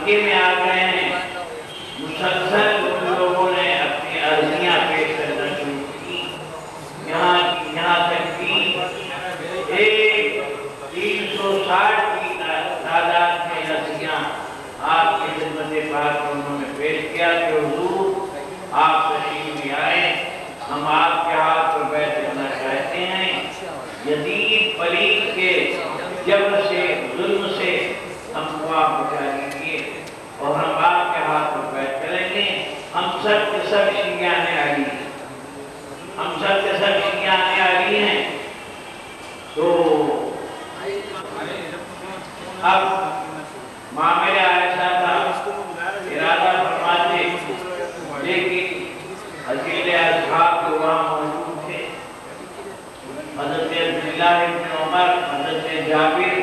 مکے میں آ گئے ہیں، مسلسل ان لوگوں نے اپنی عرضیاں پیش کرنا شروع کی، یہاں تک کہ 360 کی تعداد میں عرضیاں آپ کی خدمت پاک انہوں نے پیش کیا کہ حضور آپ تشریف لے آئے، ہم آپ کے ہاتھ پر بیعت کرنا چاہتے ہیں، یزید پلید کے جبر سے ظلم سے ہم کو آپ بچا لیجیے اور ہم آپ کے ہاتھ پر بیعت کریں گے۔ ہم سب کے سب شیعان علی ہیں، ہم سب کے سب شیعان علی ہیں۔ تو اب معاملہ ایسا تھا، ارادہ فرماتے، لیکن اکیلے اصحاب جو وہاں موجود تھے، حضرت عبداللہ ابن عمر، حضرت جابر،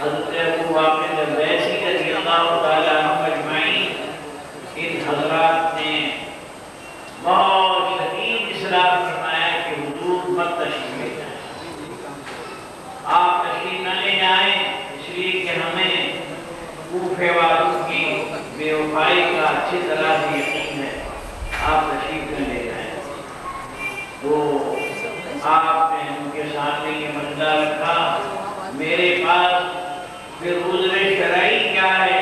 حضرت ابو واقد اللیثی رضی اللہ تعالیٰ عنہ اجمعین، ان حضرات نے بہت شدید اصرار فرمایا کہ حضور مت تشریف لے جائیں، آپ تشریف نہ لے جائیں، اس لیے کہ ہمیں کوفے والوں کی بے وفائی کا اچھی طرح سے یقین ہے، آپ تشریف نہ لے جائیں۔ تو آپ نے ان کے سامنے یہ مسئلہ رکھا، میرے پاس پھر عذر شرعی کیا ہے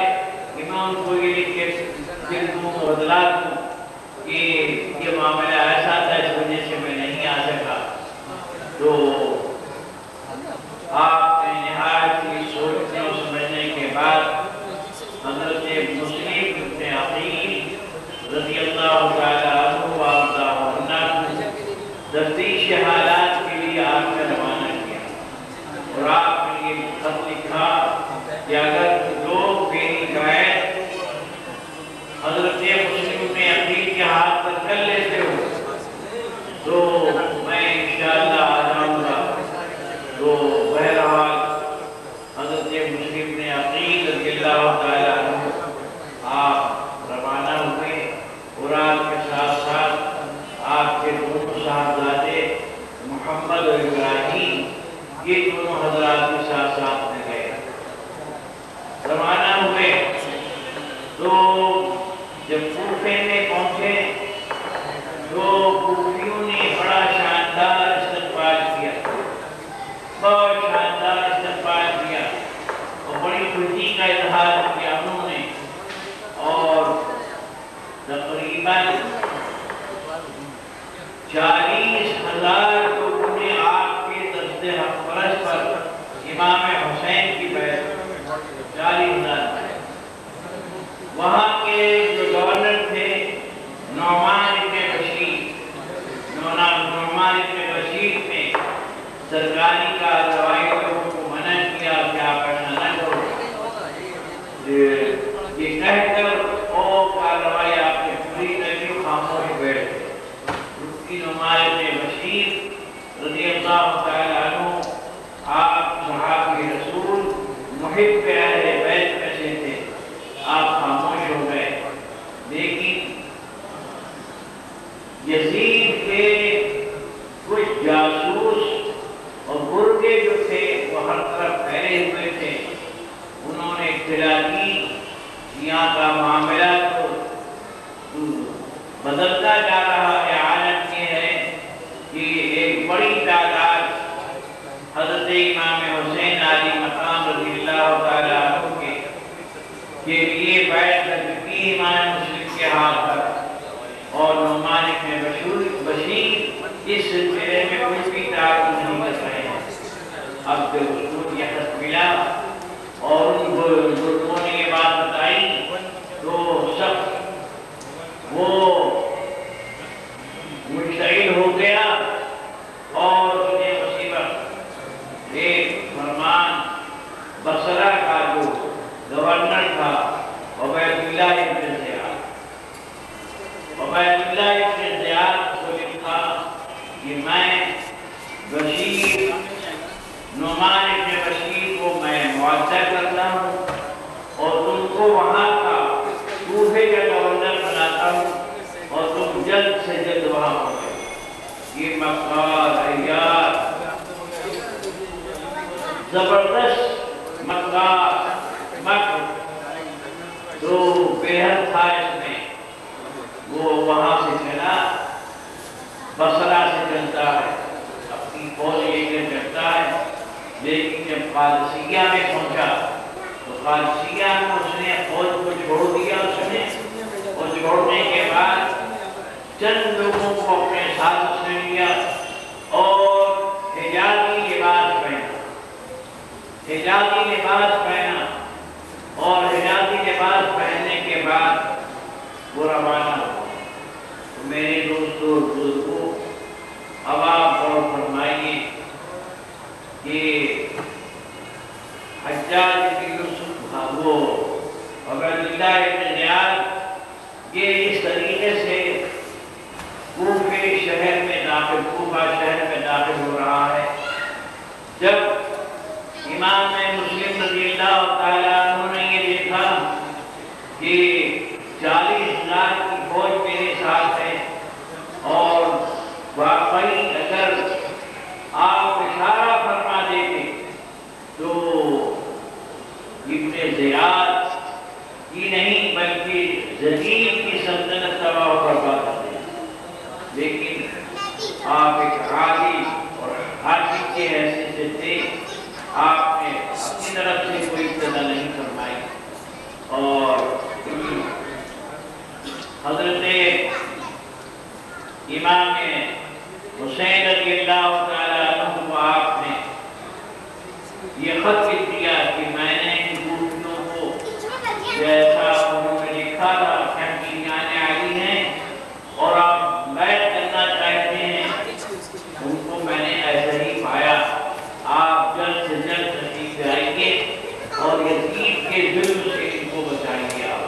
کہ میں ان کو یہ لکھ کے دوں بدلا دوں کہ یہ معاملہ ایسا تھا اس وجہ سے میں نہیں آ سکا۔ تو آپ نے نہایت ہی سوچنے اور سمجھنے کے بعد حضرت مسلم بن عقیل رضی اللہ تعالیٰ عنہ وارضہ عنہ تفتیش حالات کے لیے آپ نے روانہ کیا اور آپ نے یہ خط لکھا کہ اگر لوگ میری قید حضرت مسلم بن عقیل کے ہاتھ پر کر لیتے ہو تو میں انشاءاللہ آ جاؤں گا۔ تو بہرحال حضرت مسلم بن عقیل رضی اللہ تعالیٰ عنہ آپ روانہ ہوئے اور آپ کے ساتھ ساتھ آپ کے دونوں صاحبزادے محمد اور ابراہیم، یہ دونوں حضرات کے ساتھ ساتھ میں گئے، روانہ ہوئے۔ تو جب کوفے میں پہنچے تو کوفیوں نے بڑا شاندار استقبال کیا، بہت شاندار استقبال کیا اور بڑی خوشی کا اظہار کیا انہوں نے، اور تقریباً 40,000 لوگوں نے آپ کے دست حقپرس پر امام حسین کی بیعت، 40,000۔ وہاں کے جو گورنر تھے نعمان ابن بشیر نے سرکاری کارروائی لوگوں کو منع کیا کہ آپ ایسا نہ کرو، یہ کہہ کر اور کارروائی آپ نے پوری کری، خاموش بیٹھ گئے۔ نعمان ابن بشیر رضی اللہ تعالیٰ عنہ آپ صحابی رسول محب اہل بیت میں سے تھے، آپ خاموش ہو گئے۔ لیکن یزید کے کچھ جاسوس اور گرگے جو تھے وہ ہر طرف پھیلے ہوئے تھے، انہوں نے اطلاع کی یہاں کا معاملہ تو بدلتا جا رہا ہے، حالت یہ ہے کہ ایک بڑی تعداد حضرت امام حسین علی مقام رضی اللہ تعالیٰ عنہ کے لیے بیعت کر چکی امام مسلم کے ہاتھ پر، اور نعمان ابن بشیر اس سلسلے میں کچھ بھی تعاون نہیں کر رہے ہیں۔ اب جب اس کو یہ خط ملا اور ان بزرگوں نے یہ بات بتائی تو سب وہ مشتعل ہو گیا اور انہیں مصیبت ایک فرمان بصرہ کا جو گورنر تھا عبیداللہ ابن زیاد کو لکھا کہ میں نعمان ابن بشیر کو میں معاہدہ کرتا ہوں اور تم کو وہاں کا کوفے کا گورنر بناتا ہوں اور تم جلد سے جلد وہاں پہنچے۔ یہ مکار عیار زبردست مکر تو بےحد تھا اس میں، وہ وہاں سے چلا، بصرہ سے چلتا ہے، اپنی فوج لے کر چلتا ہے، لیکن جب قادسیہ میں پہنچا تو قادسیہ میں اس نے فوج کو چھوڑ دیا، اس نے، اور چھوڑنے کے بعد چند لوگوں کو اپنے ساتھ اس نے لیا اور حجازی لباس پہنا، حجازی لباس پہنا، اور حجازی لباس پہننے کے بعد وہ روانہ ہوا۔ میرے دوستوں اور بزرگوں، اب آپ غور فرمائیے کہ حجاج بن یوسف وہ عبید اللہ بن زیاد یہ اس طریقے سے کوفہ شہر میں داخل ہو رہا ہے۔ جب امام مسلم رضی اللہ تعالیٰ عنہ نے یہ دیکھا کہ 40,000 کی فوج میرے ساتھ ہے، اور واقعی اگر آپ اشارہ فرما دیتے تو ابن زیاد کی نہیں بلکہ یزید کی سلطنت تباہ و برباد کر دے، لیکن آپ ایک عادل اور حاکم کی حیثیت سے تھے، آپ نے اپنی طرف سے کوئی ابتدا نہیں فرمائی، اور حضرت امام حسین رضی اللہ تعالیٰ عنہ کو آپ نے یہ خط لکھ دیا کہ میں نے ان بوٹیوں کو جیسا انہوں نے لکھا تھا کہ ہم کی جانیں علی ہیں اور آپ بیعت کرنا چاہتے ہیں، ان کو میں نے ایسا ہی پایا، آپ جلد سے جلد تشریف لائیں گے اور یزید کے ظلم سے ان کو بچائیں گے۔ آپ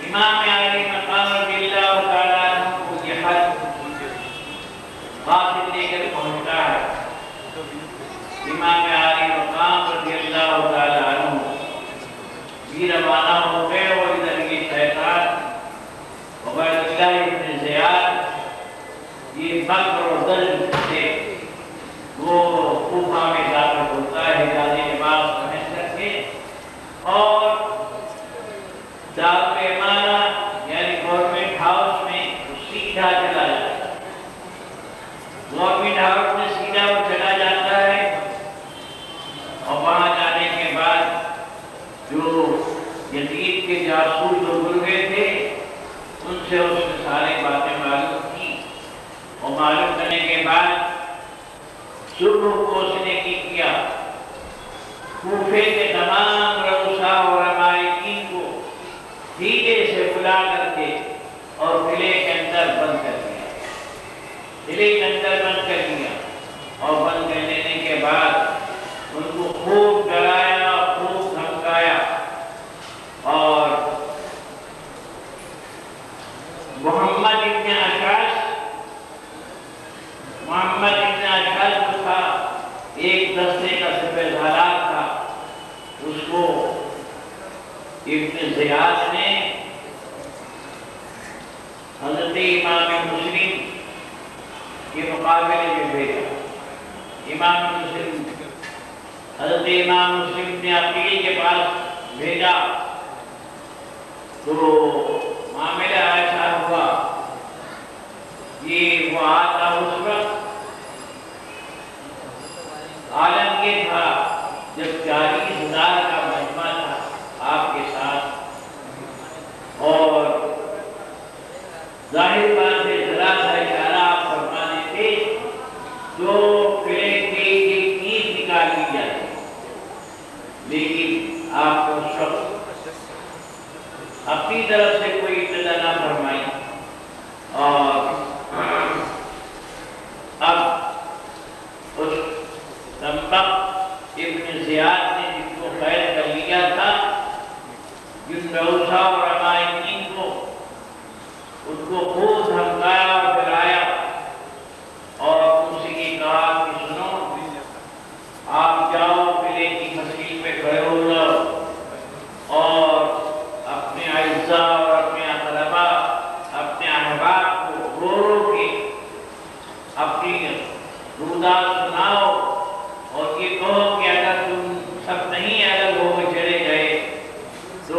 امام علی مقام رضی اللہ تعالیٰ عنہ کو یہ خط قاصد لے کر پہنچتا ہے۔ امام علی مقام رضی اللہ تعالیٰ عنہ بھی روانہ ہو گئے، اور ادھر یہ شیطان عبید اللہ بن زیاد یہ مکر اور ظلم سے وہ کوفہ میں داخل ہوتا ہے حجازی لباس پہن کر کے، اور دارالامانہ یعنی گورنمنٹ ہاؤس میں سیدھا چلا جاتا ہے، گورنمنٹ ہاؤس میں سیدھا وہ چلا جاتا ہے، اور وہاں جانے کے بعد جو یزید کے جاسوس جو گرگے تھے ان سے اس نے ساری باتیں معلوم کی، اور معلوم کرنے کے بعد صبح کو اس نے کی کیا، کوفے کے تمام رؤساء اور عمائقین کو ہیلے سے بلا کر کے اور قلعے کے اندر بند کر دیا، قلعے کے اندر بند کر دیا، اور بند کر دینے کے بعد ان کو خوب ڈرایا، خوب دھمکایا، اور محمد ابن اشعث جو تھا ایک دستے کا سپہسالار تھا، اس کو ابن زیاد نے حضرت امام مسلم کے مقابلے میں بھیجا۔ امام مسلم حضرت امام مسلم نے عقیل کے پاس بھیجا، تو معاملہ ایسا ہوا، یہ وہ آتا اس وقت عالم یہ تھا جب 40,000 کا مجمع تھا آپ کے ساتھ، اور ظاہر بات ہے ذرا سا اشارہ آپ فرما دیتے تو قلعے کی ایک اینٹ نکال لی جاتی، لیکن آپ کو اس وقت اپنی طرف سے کوئی ابتدا نہ فرمائی، اور اب اس رمبق ابن زیاد نے جن کو قید کر لیا تھا، جن رؤساء اور عمائقین کو، ان کو خوب دھمکایا اور ڈرایا، اور ان سے یہ کہا کہ سنو، آپ جاؤ قلعے کی مسیل پہ کھڑے ہو جاؤ، اور اپنے اعزاء اور اپنے اقربا، اپنے احباب کو رو رو کے اپنی رودات سناؤ، اور یہ کہو کہ اگر تم سب نہیں الگ ہو کے چلے گئے تو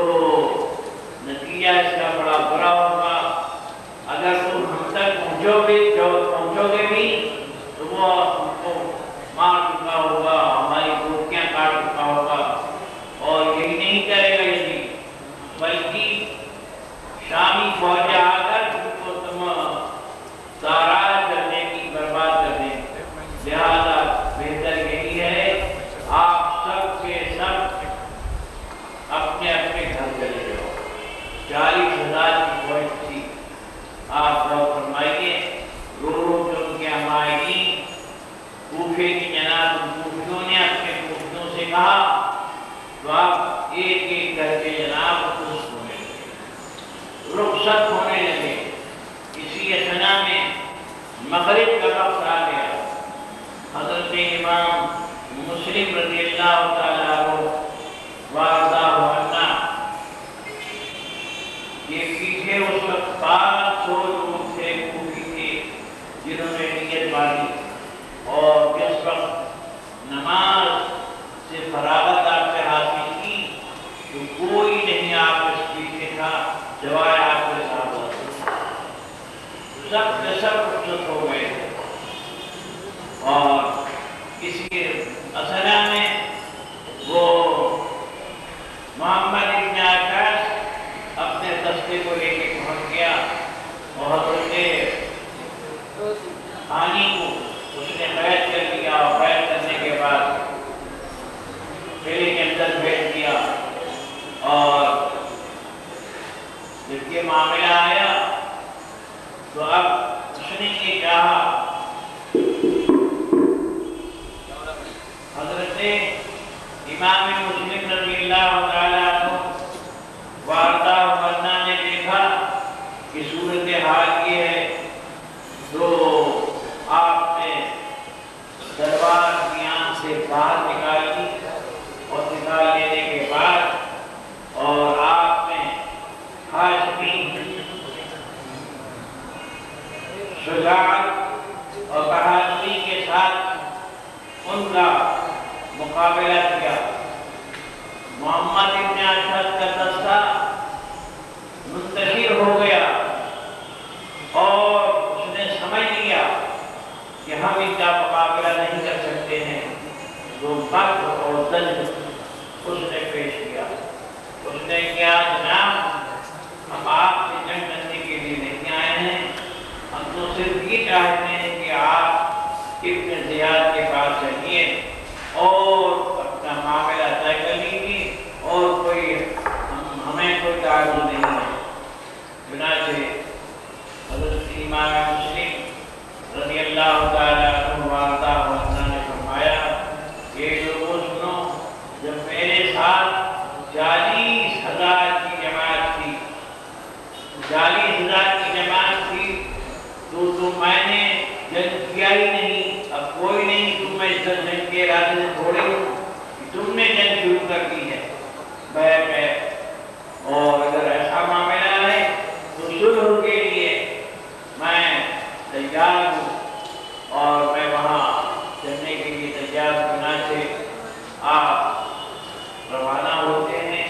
کہا تو آپ ایک ایک کر کے جناب درست ہونے لگے، رخصت ہونے لگے۔ اسی اثنا میں مغرب کا وقت آ گیا۔ حضرت امام مسلم رضی اللہ تعالیٰ عنہ وارضاہ عنہ یہ پیچھے اس وقت 500 لوگ تھے، کوفی تھے، جنہوں نے نیت باندھی، اور جس وقت نماز سے فراغت آپ سے حاصل کی تو کوئی نہیں آپ اس پیچھے تھا جوائے آپ کے ساتھ سب کے سب رخصت ہو گئے تھے۔ اور اسی اثنا میں وہ محمد ابن عکاش اپنے دستے کو لے کے پہنچ گیا اور حضرت حانی کو اس نے قید کر دیا، اور قید کرنے کے بعد قلعے کے اندر بھیج دیا۔ اور جب یہ معاملہ آیا تو اب اس نے یہ کہا، حضرت امام مسلم رضی اللہ تعالیٰ عنہ وارضاہ عنہ نے دیکھا کہ صورتحال یہ ہے، تو آپ نے دربار کی آنکھ سے باہر نکال دی، اور نکال لینے کے بعد اور آپ نے ہاشمی شجاعت اور بہادری کے ساتھ ان کا مقابلہ کیا۔ محمد ابن اشعث کا دستہ منتشر ہو گیا اور اس نے سمجھ لیا کہ ہم ان کا مقابلہ نہیں کر سکتے ہیں، تو مکر اور ظلم اس نے پیش کیا۔ اس نے کیا، جناب ہم آپ سے جنگ کرنے کے لیے نہیں آئے ہیں، ہم تو صرف یہ چاہتے ہیں کہ آپ ابن زیاد کے پاس جائیے اور اپنا معاملہ طے کر لیجیے، اور کوئی ہمیں کوئی تعلق نہیں ہے۔ چنانچہ حضرت امام مسلم رضی اللہ تعالیٰ عنہ وارضاہ عنہ نے فرمایا، یہ لوگوں سنو، جب میرے ساتھ 40,000 کی جماعت تھی، 40,000 کی جماعت تھی، تو میں نے جنگ کیا ہی نہیں، اب کوئی نہیں، تم میں اس جنگ کے ارادے سے تھوڑے ہوں کہ تم نے جنگ شروع کر دی ہے۔ میں اور اگر ایسا معاملہ ہے تو صلح کے لیے میں تیار ہوں، اور میں وہاں چلنے کے لیے تیار ہونا سے آپ روانہ ہوتے ہیں۔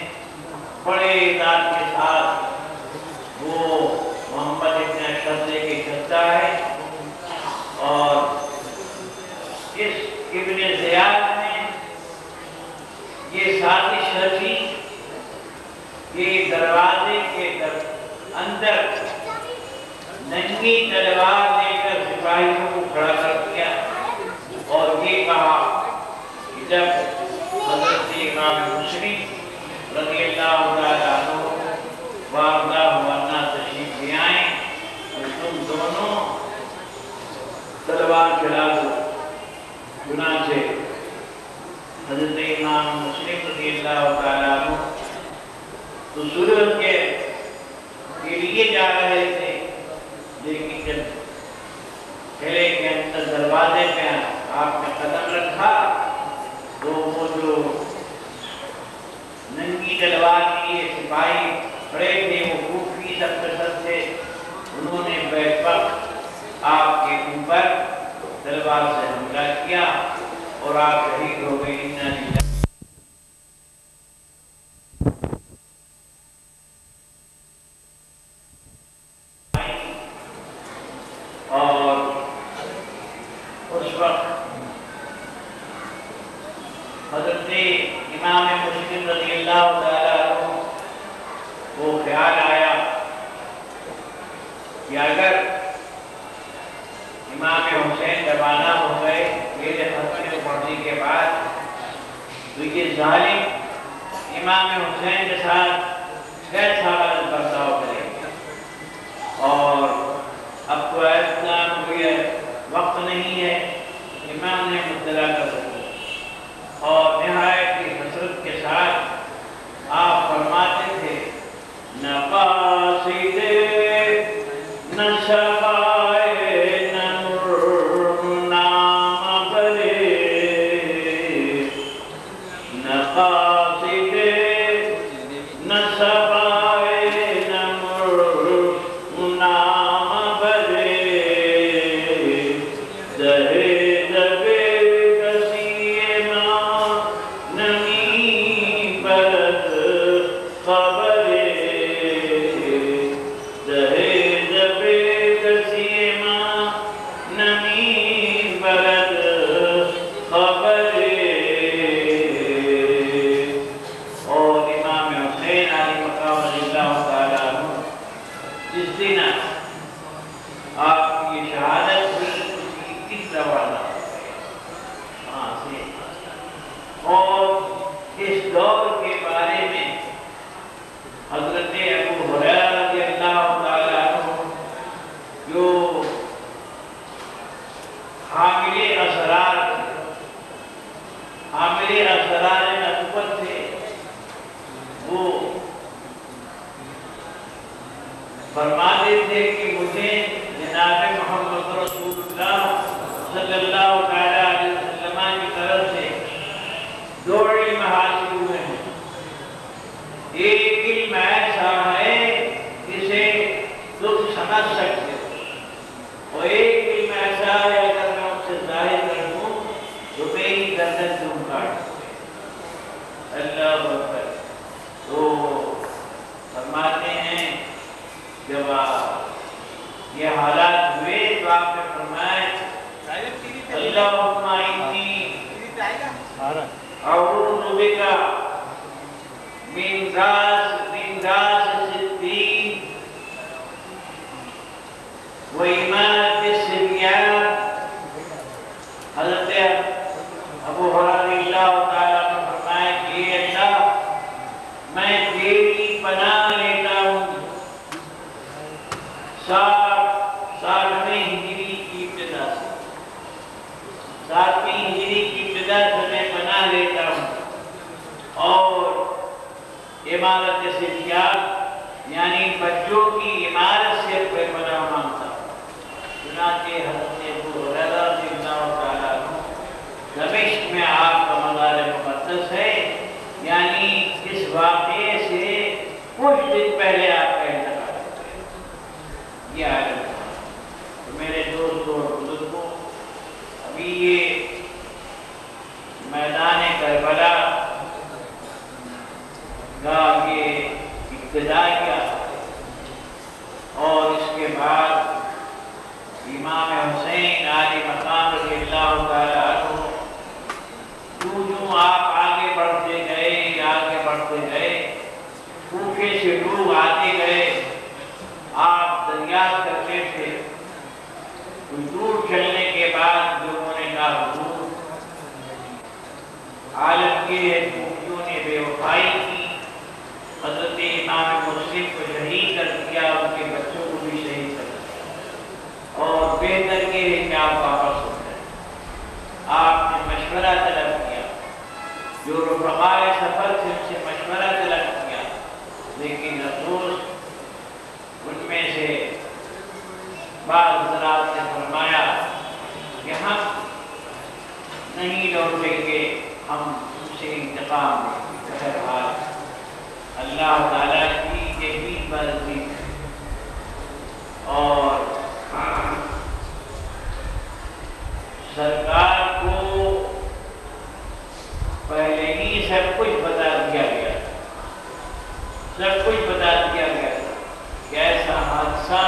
بڑے اعزاز کے ساتھ وہ محمد ابن اشعث لے کے چلتا ہے، اور اس ابن زیاد نے یہ سازش رچی، یہ دروازے کے اندر ننگی تلوار لے کر سپاہیوں کو کھڑا کر دیا، اور یہ کہا کہ جب حضرت امام مسلم رضی اللہ تعالیٰ عنہ وارضاہ عنہ تشریف لے آئیں تو تم دونوں تلوار چلا دو۔ چنانچہ حضرت امام مسلم رضی اللہ تعالیٰ عنہ تو صلح کے لیے جا رہے تھے، لیکن جب قلعے کے اندر دروازے پہ آپ نے قدم رکھا تو وہ جو ننگی تلوار لیے سپاہی کھڑے تھے، وہ کوفی سب کے سب تھے، انہوں نے بیک وقت آپ کے اوپر تلوار سے حملہ کیا اور آپ شہید ہو گئے۔ انا للہ اور اس وقت حضرت امام مسلم رضی اللہ تعالیٰ عنہ کو خیال آیا کہ اگر امام حسین روانہ ہو گئے میرے ختم پڑھنے کے بعد تو یہ ظالم امام حسین کے ساتھ کیسا غلط برتاؤ کرے گا، اور اب تو ایسا کوئی وقت نہیں ہے امام نے مطلع کر سکے، اور نہایت اس دور کے بارے میں حضرت ابو ہریرہ رضی اللہ تعالیٰ عنہ جو حامل اسرار نبوت تھے، وہ فرماتے تھے کہ مجھے جناب محمد رسول اللہ صلی اللہ علیہ وسلم کی طرف سے 2 علم حاصل ہوئے ہیں۔ ایک علم ایسا ہے جسے تم سمجھ سکتے ہو، اور ایک علم ایسا ہے اگر میں ان سے ظاہر کروں تو میری گردن تم کاٹ دو۔ اللہ اکبر۔ تو فرماتے ہیں جب یہ حالات ہوئے تو آپ نے فرمایا اللہم انی اعوذ بک من ذات الصدیق و امامۃ الصبیان۔ حضرت ابو ہریرہ رضی اللہ تعالیٰ نے فرمایا کہ اے اللہ میں تیری پناہ لیتا ہوں 60ویں ہجری کی ابتدا سے، 7ویں ہجری کی ابتدا سے میں پناہ لیتا ہوں، اور عمارت صبیان یعنی بچوں کی عمارت سے میں پناہ مانگتا ہوں۔ چنانچہ حضرت ابو ہریرہ رضی اللہ تعالیٰ عنہ دمشق میں آپ کا مزار مقدس ہے، یعنی اس واقعے سے کچھ دن پہلے آپ کا انتقال ہے۔ یہ عالم تو میرے دوستوں اور بزرگوں، ابھی یہ میدان کربلا کا یہ ابتدائیہ اور اس کے بعد امام حسین عالی مقام رضی اللہ تعالیٰ عنہ جو آپ آگے بڑھتے گئے کوفے سے لوگ آتے گئے، آپ دریافت کرتے تھے۔ کچھ دور چلنے کے بعد لوگوں نے کہا حضور عالم کے کوفیوں نے بے وفائی کی، حضرت امام مسلم کو شہید کر دیا، ان کے بچوں کو بھی شہید کر دیا، اور بہتر یہ ہے کہ آپ واپس ہو جائیں۔ آپ نے مشورہ طلب کیا، جو رفقائے سفر سے ان سے مشورہ طلب کیا، لیکن افسوس ان میں سے بعض حضرات نے فرمایا کہ ہم نہیں لوٹیں گے، ہم ان سے انتقام لیں گے۔ بہرحال اللہ تعالیٰ کی یہی مرضی ہے، اور سرکار کو پہلے ہی سب کچھ بتا دیا گیا، کہ ایسا حادثہ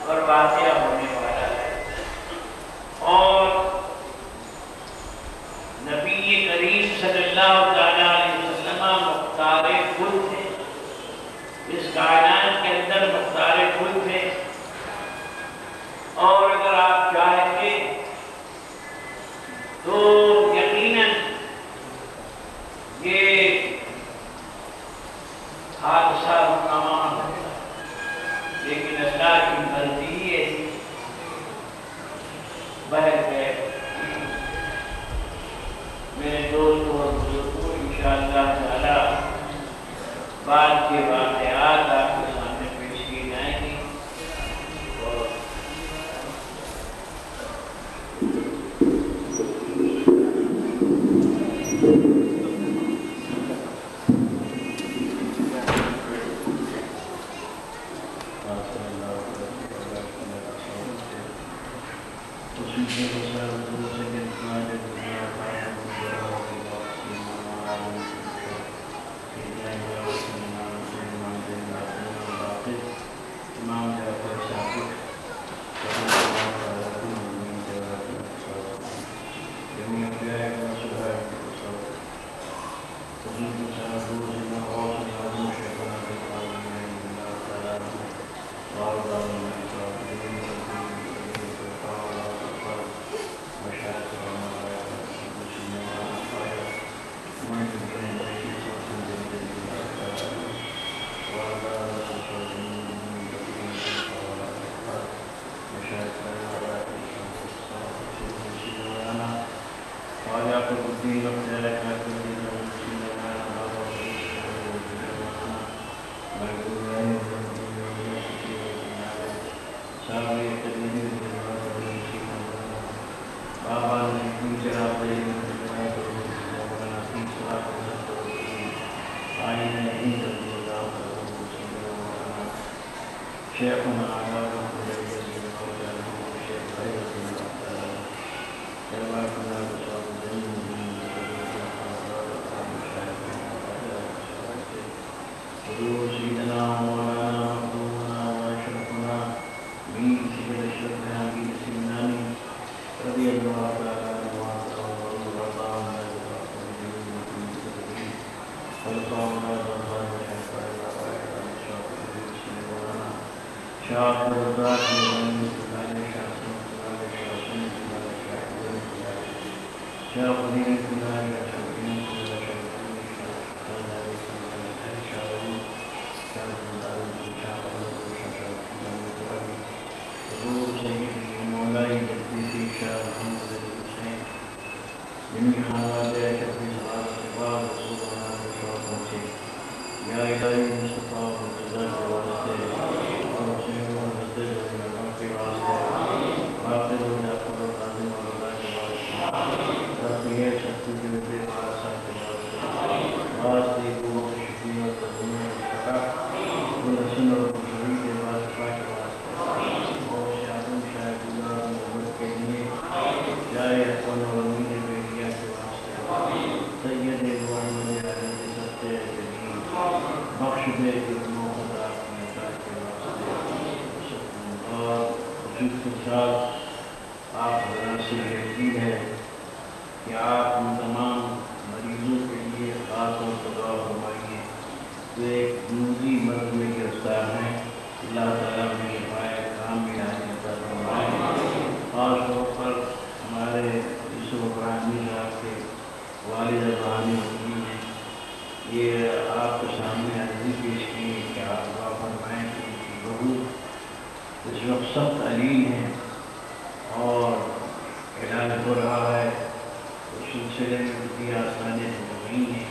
اور واقعہ ہونے والا ہے، اور نبی کریم صلی اللہ علیہ وسلم مختار کل تھے، اس کائنات کے اندر مختار کل تھے، اور اگر آپ چاہتے تو یقیناً یہ حادثہ رونما ہوتا، لیکن اللہ کی مرضی ہی ایسی بہر گئے۔ میرے دوستوں اور بزرگوں، انشاءاللہ تعالی بعد کے واقعات آپ کے سامنے پیش کی جائیں گی، اور شيخنا على رحمة الشيخ غير جماعتنا بصوت سيدنا مولانا مقبولنا واشرفنا من سيد الشيخ حميد السمناني رضي الله تعالى عنه شاكر الذاكر من كمال شاكر كمال شاكر كمال شاكر شاكرين كمال شاكرين كمال شاكرين حضور سيدي مولاي جديدي شاه محمد الحسين جميع حالات شرف صلاة الصلاة رسول الله صلى الله عليه وسلم يا إلهي مصطفى بالجزاء والسلام ورسول المسجد من الحق والسلام باقر من أقول القادم والله تقية شخصي جميع حالات واسطي قوة الشفيع والتظلم والشفاء والسنة والبشرية والشفاء وشعب شاهد الله وملك الدين جاء يكون ولمين بيديات سيد محمد عليه الصلاة بخش بيت الموضع من ذاك اور وجود کے ساتھ آپ حضرات سے یقین ہے کہ آپ ان تمام مریضوں کے لیے خاص طور پر دعا فرمائیے جو ایک جنوبی مرض میں گرفتار ہیں اللہ تعالیٰ نے پائے کام بھی آنے عطا فرمائے خاص طور پر ہمارے یوسف ابراہیمی صاحب کے والد ابراہیمی حکیم ہیں یہ آپ کے سامنے عرضی پیش کی کہ آپ دعا فرمائیں کہ ان کی بہو اس وقت سخت علیم ہے اور علاج ہو رہا ہے اس سلسلے میں کتنی آسانیاں ہو رہی ہیں